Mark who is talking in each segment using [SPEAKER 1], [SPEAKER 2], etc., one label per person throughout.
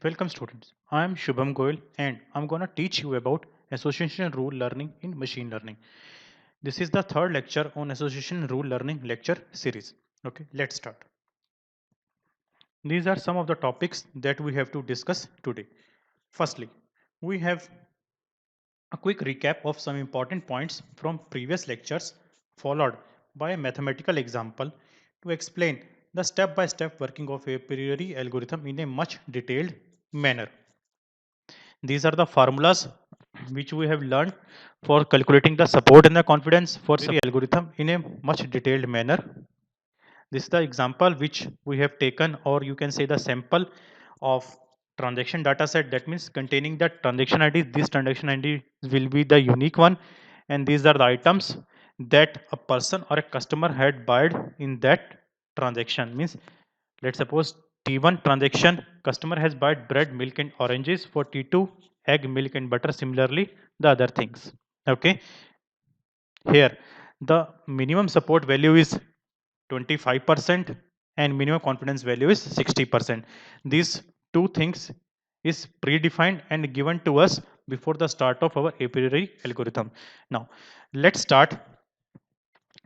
[SPEAKER 1] Welcome students. I am Shubham Goyal and I'm going to teach you about association rule learning in machine learning. This is the third lecture on association rule learning lecture series. Okay, let's start. These are some of the topics that we have to discuss today. Firstly, we have a quick recap of some important points from previous lectures followed by a mathematical example to explain the step-by-step working of a priori algorithm in a much detailed manner. These are the formulas which we have learned for calculating the support and the confidence for the algorithm in a much detailed manner. This is the example which we have taken, or you can say the sample of transaction data set, that means containing the transaction ID. This transaction ID will be the unique one, and these are the items that a person or a customer had bought in that transaction. Means let's suppose T1 transaction, customer has bought bread, milk and oranges. For T2, egg, milk and butter. Similarly, the other things. Okay. Here, the minimum support value is 25% and minimum confidence value is 60%. These two things is predefined and given to us before the start of our a priori algorithm. Now, let's start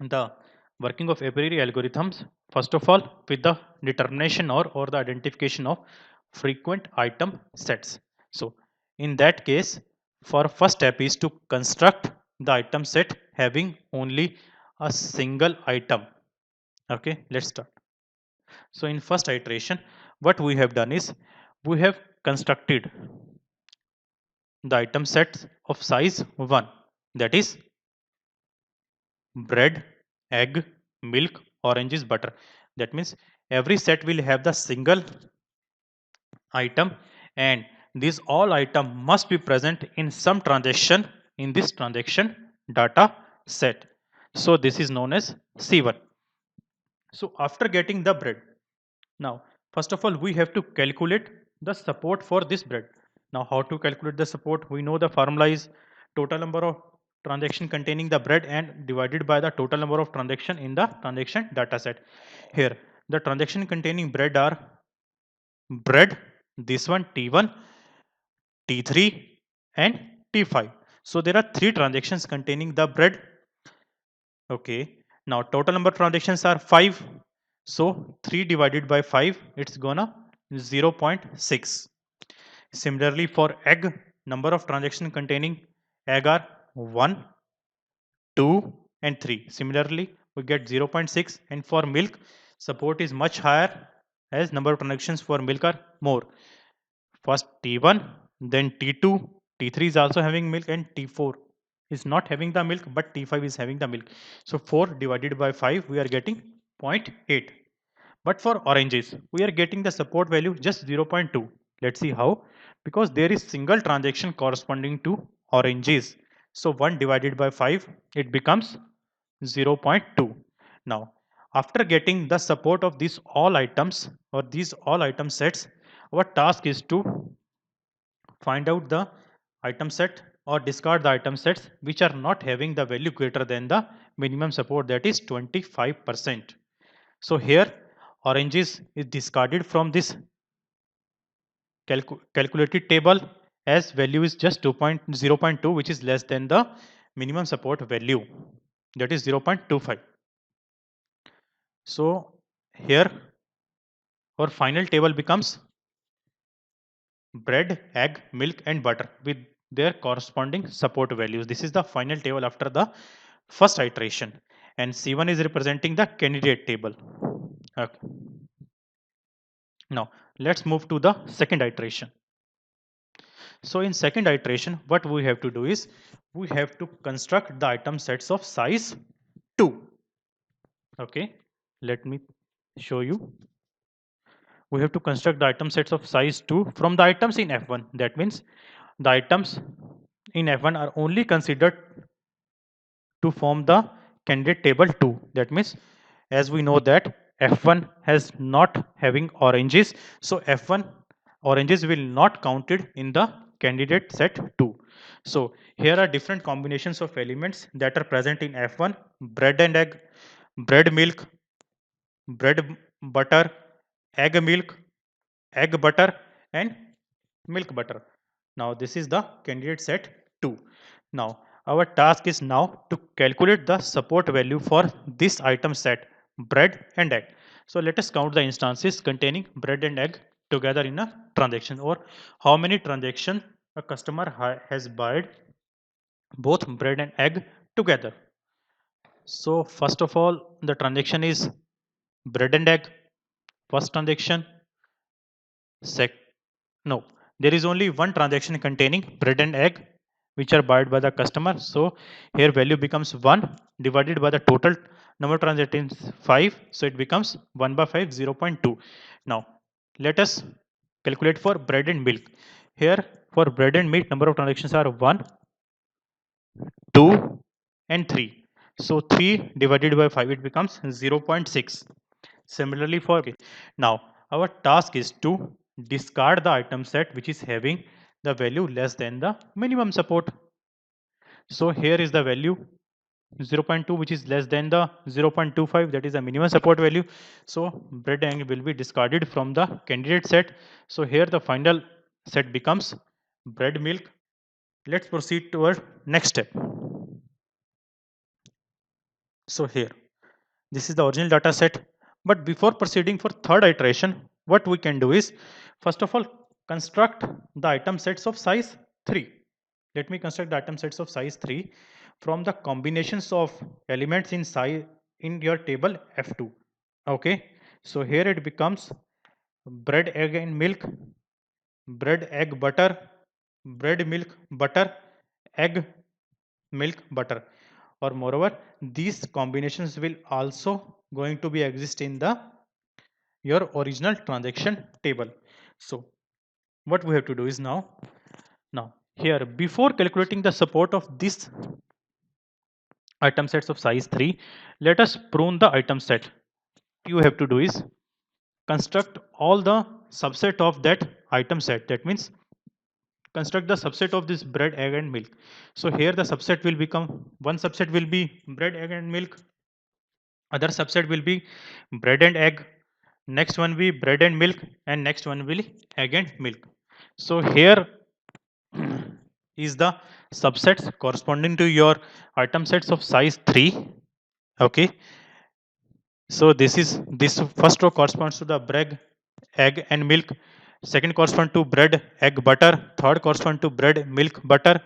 [SPEAKER 1] the working of a priori algorithms. First of all, with the determination or the identification of frequent item sets. So, in that case, for first step is to construct the item set having only a single item. Okay, let's start. So in first iteration, what we have done is we have constructed the item set of size 1, that is bread, egg, milk, oranges, butter. That means every set will have the single item, and these all item must be present in some transaction in this transaction data set. So this is known as C1. So after getting the bread, now, first of all, we have to calculate the support for this bread. Now, how to calculate the support? We know the formula is total number of transaction containing the bread and divided by the total number of transaction in the transaction data set. Here, the transaction containing bread are bread, this one T1, T3 and T5. So there are three transactions containing the bread. Okay. Now total number of transactions are 5. So 3 divided by 5, it's gonna 0.6. Similarly for egg, number of transactions containing egg are 1, 2 and 3. Similarly, we get 0.6, and for milk, support is much higher as number of transactions for milk are more. First T1, then T2, T3 is also having milk, and T4 is not having the milk, but T5 is having the milk. So 4 divided by 5, we are getting 0.8. But for oranges, we are getting the support value just 0.2. Let's see how. Because there is single transaction corresponding to oranges. So 1 divided by 5, it becomes 0.2. Now, after getting the support of these all items or these all item sets, our task is to find out the item set or discard the item sets which are not having the value greater than the minimum support, that is 25%. So here oranges is discarded from this calculated table as value is just 2.0.2, which is less than the minimum support value, that is 0.25. So here our final table becomes bread, egg, milk and butter with their corresponding support values. This is the final table after the first iteration, and C1 is representing the candidate table. Okay. Now let's move to the second iteration. So in second iteration, what we have to do is we have to construct the item sets of size 2. Okay, let me show you. We have to construct the item sets of size 2 from the items in F1. That means the items in F1 are only considered to form the candidate table 2. That means as we know that F1 has not having oranges, so F1 oranges will not counted in the candidate set 2. So here are different combinations of elements that are present in F1: bread and egg, bread milk, bread butter, egg milk, egg butter and milk butter. Now this is the candidate set 2. Now our task is now to calculate the support value for this item set bread and egg. So let us count the instances containing bread and egg together in a transaction, or how many transaction a customer has bought both bread and egg together. So first of all, the transaction is bread and egg. First transaction. Sec No, there is only one transaction containing bread and egg which are bought by the customer. So here value becomes 1 divided by the total number of transactions 5. So it becomes 1 by 5, 0.2. Now let us calculate for bread and milk. Here for bread and milk number of transactions are 1, 2 and 3. So 3 divided by 5 it becomes 0.6. Similarly for now our task is to discard the item set which is having the value less than the minimum support. So here is the value 0.2 which is less than the 0.25, that is the minimum support value. So bread and egg will be discarded from the candidate set. So here the final set becomes bread milk. Let's proceed toward next step. So here this is the original data set. But before proceeding for third iteration, what we can do is, first of all, construct the item sets of size 3. Let me construct the item sets of size 3 from the combinations of elements in size in your table F2. Okay, so here it becomes bread, egg and milk, bread, egg, butter, bread, milk, butter, egg, milk, butter. Or moreover, these combinations will also going to be exist in the your original transaction table. So what we have to do is now here, before calculating the support of this item sets of size 3, let us prune the item set. You have to do is construct all the subset of that item set. That means construct the subset of this bread, egg and milk. So here the subset will become, one subset will be bread, egg and milk, other subset will be bread and egg, next one will be bread and milk, and next one will be egg and milk. So here is the subsets corresponding to your item sets of size 3. Okay, so this first row corresponds to the bread, egg and milk, second corresponds to bread, egg, butter, third corresponds to bread, milk, butter,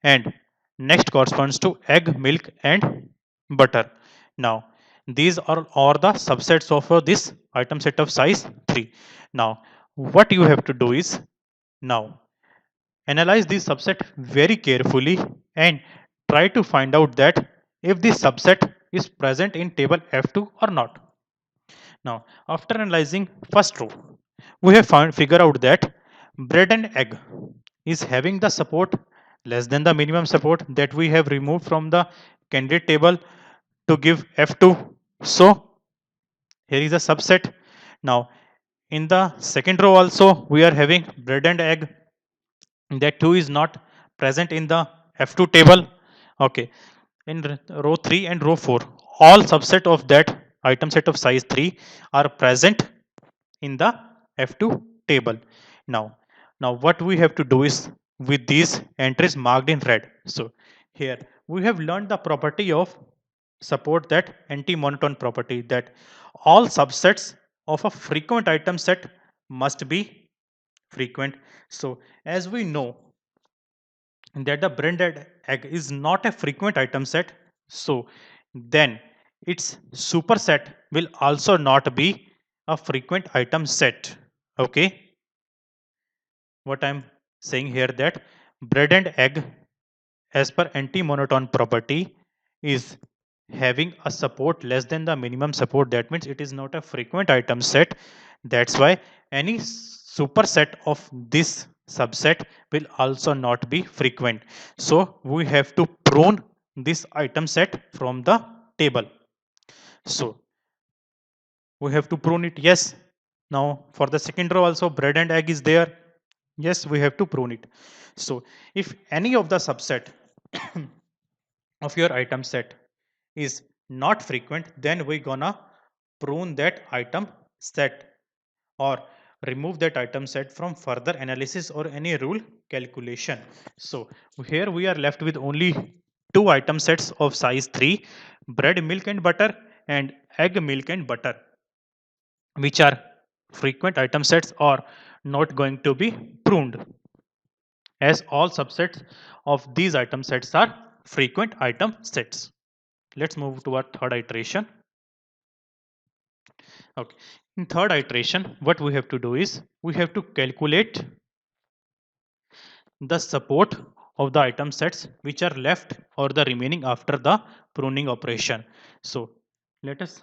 [SPEAKER 1] and next corresponds to egg, milk and butter. Now these are all the subsets of this item set of size 3. Now what you have to do is, now analyze this subset very carefully and try to find out that if this subset is present in table F2 or not. Now, after analyzing first row, we have found figure out that bread and egg is having the support less than the minimum support that we have removed from the candidate table to give F2. So here is a subset. Now in the second row also we are having bread and egg, that too is not present in the F2 table. Okay, in row 3 and row 4, all subset of that item set of size 3 are present in the F2 table. Now what we have to do is, with these entries marked in red, so here we have learned the property of support, that anti-monotone property, that all subsets of a frequent item set must be frequent. So as we know that the branded egg is not a frequent item set, so then its superset will also not be a frequent item set. Okay, what I'm saying here, that bread and egg as per anti-monotone property is having a support less than the minimum support. That means it is not a frequent item set. That's why any superset of this subset will also not be frequent. So we have to prune this item set from the table. So we have to prune it. Yes. Now for the second row also bread and egg is there. Yes, we have to prune it. So if any of the subset of your item set is not frequent, then we gonna prune that item set or remove that item set from further analysis or any rule calculation. So here we are left with only two item sets of size 3, bread, milk and butter, and egg, milk and butter, which are frequent item sets or not going to be pruned, as all subsets of these item sets are frequent item sets. Let's move to our third iteration. Okay. In third iteration, what we have to do is we have to calculate the support of the item sets which are left or the remaining after the pruning operation. So let us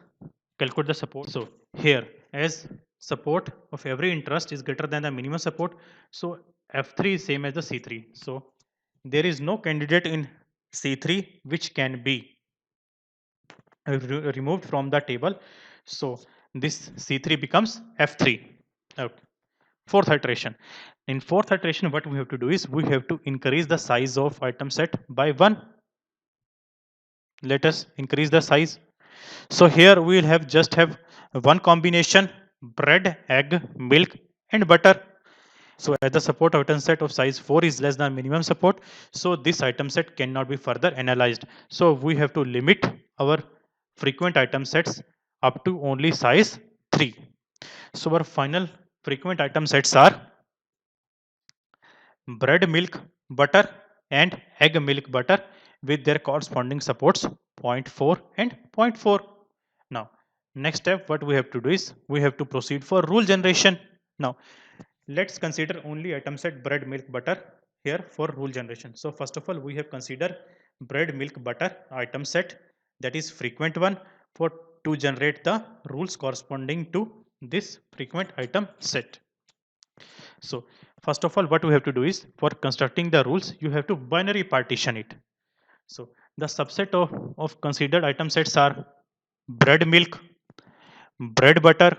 [SPEAKER 1] calculate the support. So here, as support of every interest is greater than the minimum support, so F3 is same as the C3. So there is no candidate in C3 which can be removed from the table. So this C3 becomes F3. Okay. Fourth iteration. In fourth iteration, what we have to do is we have to increase the size of item set by 1. Let us increase the size. So here we will have just have one combination: bread, egg, milk and butter. So as the support item set of size 4 is less than minimum support, so this item set cannot be further analyzed. So we have to limit our frequent item sets up to only size 3. So our final frequent item sets are bread, milk, butter and egg, milk, butter with their corresponding supports 0.4 and 0.4. Now next step what we have to do is we have to proceed for rule generation. Now let's consider only item set bread, milk, butter here for rule generation. So first of all we have consider bread, milk, butter item set, that is frequent one, for to generate the rules corresponding to this frequent item set. So first of all what we have to do is for constructing the rules you have to binary partition it. So the subset of considered item sets are bread, milk, bread, butter,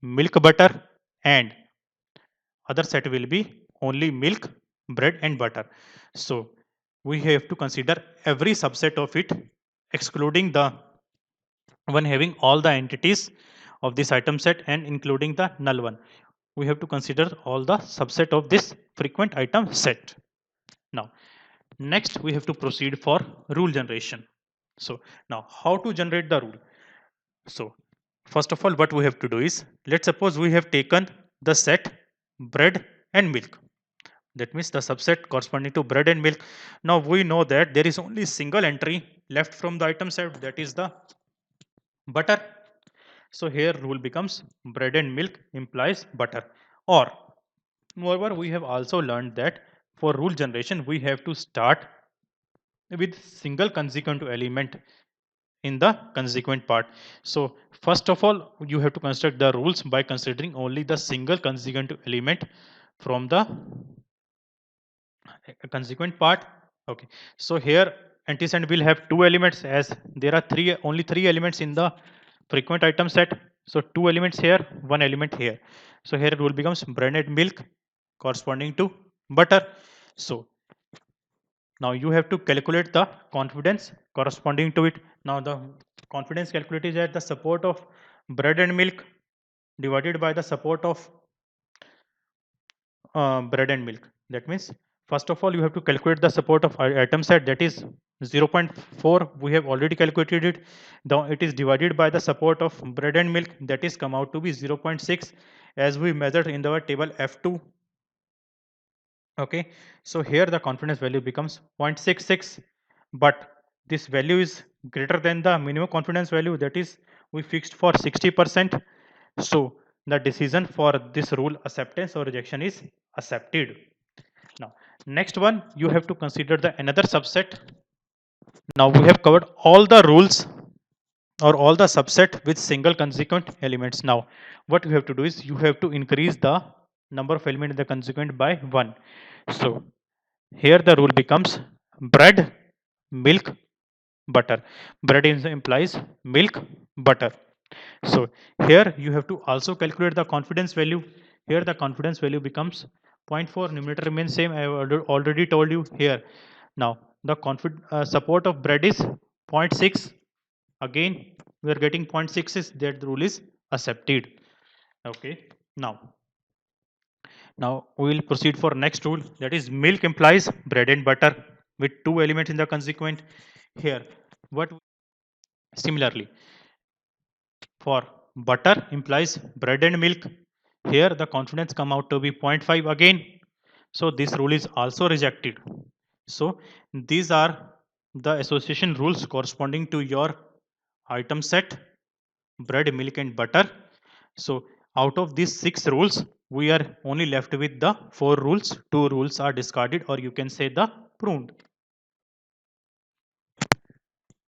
[SPEAKER 1] milk, butter and other set will be only milk, bread and butter. So we have to consider every subset of it excluding the one having all the entities of this item set and including the null one. We have to consider all the subset of this frequent item set. Now next we have to proceed for rule generation. So now how to generate the rule? So first of all what we have to do is, let's suppose we have taken the set bread and milk, that means the subset corresponding to bread and milk. Now we know that there is only single entry left from the item set, that is the butter. So here rule becomes bread and milk implies butter. Or moreover we have also learned that for rule generation we have to start with single consequent element in the consequent part. So first of all you have to construct the rules by considering only the single consequent element from the consequent part. Okay, so here antecedent will have two elements, as there are only three elements in the frequent item set. So two elements here, one element here. So here rule becomes bread and milk corresponding to butter. So now you have to calculate the confidence corresponding to it. Now the confidence calculated is at the support of bread and milk divided by the support of bread and milk. That means first of all you have to calculate the support of item set, that is 0.4. We have already calculated it. Now it is divided by the support of bread and milk, that is come out to be 0.6 as we measured in our table F2. Okay, so here the confidence value becomes 0.66, but this value is greater than the minimum confidence value, that is we fixed for 60%. So the decision for this rule acceptance or rejection is accepted. Now next one you have to consider the another subset. Now we have covered all the rules or all the subset with single consequent elements. Now what you have to do is you have to increase the number of elements in the consequent by 1. So here the rule becomes bread, milk, butter. Bread implies milk, butter. So here you have to also calculate the confidence value. Here the confidence value becomes zero point 0.4, numerator remains same. I have already told you here. Now the support of bread is 0.6. Again we are getting 0.6 is that the rule is accepted. Okay. Now Now we will proceed for next rule, that is milk implies bread and butter with two elements in the consequent. Here what similarly for butter implies bread and milk. Here the confidence come out to be 0.5 again. So this rule is also rejected. So these are the association rules corresponding to your item set bread, milk and butter. So out of these 6 rules, we are only left with the 4 rules. 2 rules are discarded, or you can say the pruned.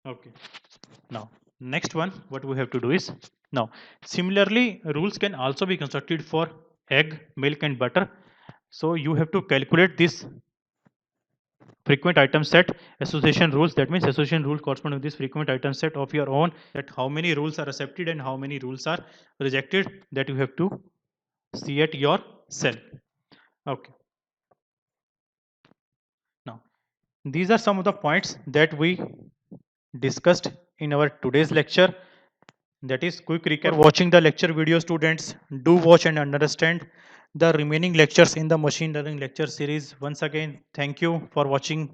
[SPEAKER 1] Okay. Now, next one, what we have to do is, now, similarly, rules can also be constructed for egg, milk and butter. So you have to calculate this frequent item set association rules. That means association rule correspond with this frequent item set of your own, that how many rules are accepted and how many rules are rejected, that you have to see at your cell. Okay. Now, these are some of the points that we discussed in our today's lecture. That is quick recap. Watching the lecture video, students, do watch and understand the remaining lectures in the machine learning lecture series. Once again, thank you for watching